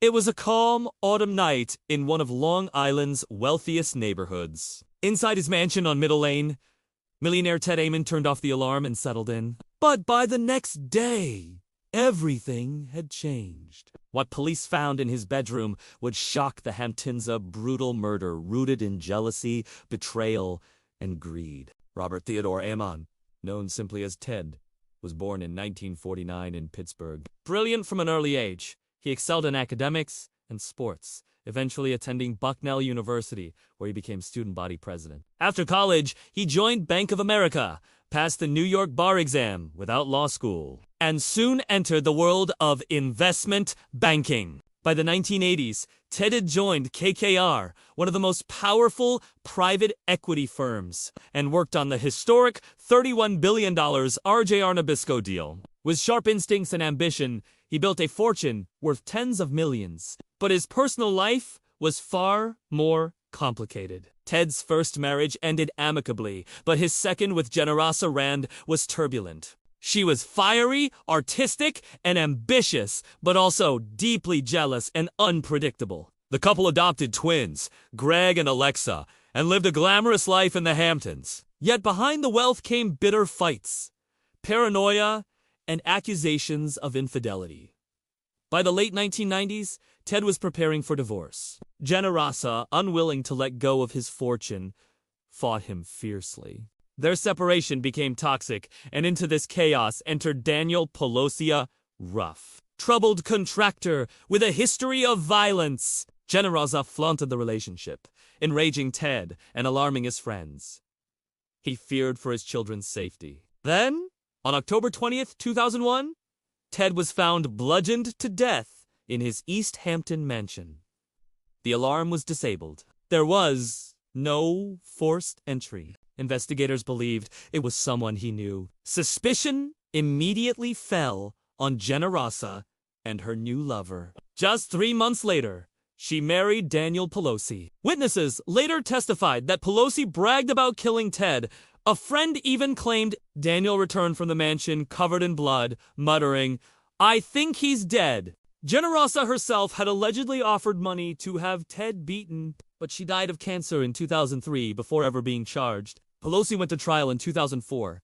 It was a calm autumn night in one of Long Island's wealthiest neighborhoods. Inside his mansion on Middle Lane, millionaire Ted Ammon turned off the alarm and settled in. But by the next day, everything had changed. What police found in his bedroom would shock the Hamptons: a brutal murder rooted in jealousy, betrayal, and greed. Robert Theodore Ammon, known simply as Ted, was born in 1949 in Pittsburgh. Brilliant from an early age, he excelled in academics and sports, eventually attending Bucknell University, where he became student body president. After college, he joined Bank of America, passed the New York bar exam without law school, and soon entered the world of investment banking. By the 1980s, Ted had joined KKR, one of the most powerful private equity firms, and worked on the historic $31 billion RJR Nabisco deal. With sharp instincts and ambition, he built a fortune worth tens of millions. But his personal life was far more complicated. Ted's first marriage ended amicably, but his second with Generosa Rand was turbulent. She was fiery, artistic, and ambitious, but also deeply jealous and unpredictable. The couple adopted twins, Greg and Alexa, and lived a glamorous life in the Hamptons. Yet behind the wealth came bitter fights, paranoia, and accusations of infidelity. By the late 1990s, Ted was preparing for divorce. Generosa, unwilling to let go of his fortune, fought him fiercely. Their separation became toxic, and into this chaos entered Daniel Pelosi, rough, troubled contractor with a history of violence. Generosa flaunted the relationship, enraging Ted and alarming his friends. He feared for his children's safety. Then, on October 20th, 2001, Ted was found bludgeoned to death in his East Hampton mansion. The alarm was disabled. There was no forced entry. Investigators believed it was someone he knew. Suspicion immediately fell on Generosa and her new lover. Just 3 months later, she married Daniel Pelosi. Witnesses later testified that Pelosi bragged about killing Ted. A friend even claimed Daniel returned from the mansion covered in blood, muttering, "I think he's dead." Generosa herself had allegedly offered money to have Ted beaten, but she died of cancer in 2003 before ever being charged. Pelosi went to trial in 2004.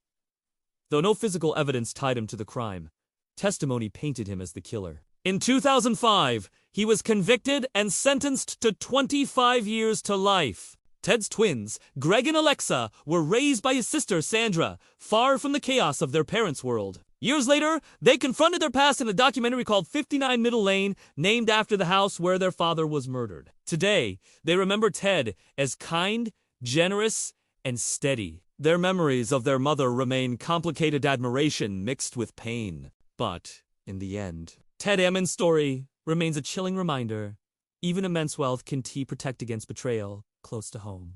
Though no physical evidence tied him to the crime, testimony painted him as the killer. In 2005, he was convicted and sentenced to 25 years to life. Ted's twins, Greg and Alexa, were raised by his sister Sandra, far from the chaos of their parents' world. Years later, they confronted their past in a documentary called 59 Middle Lane, named after the house where their father was murdered. Today, they remember Ted as kind, generous, and steady. Their memories of their mother remain complicated admiration mixed with pain. But, in the end, Ted Ammon's story remains a chilling reminder. Even immense wealth can protect against betrayal close to home.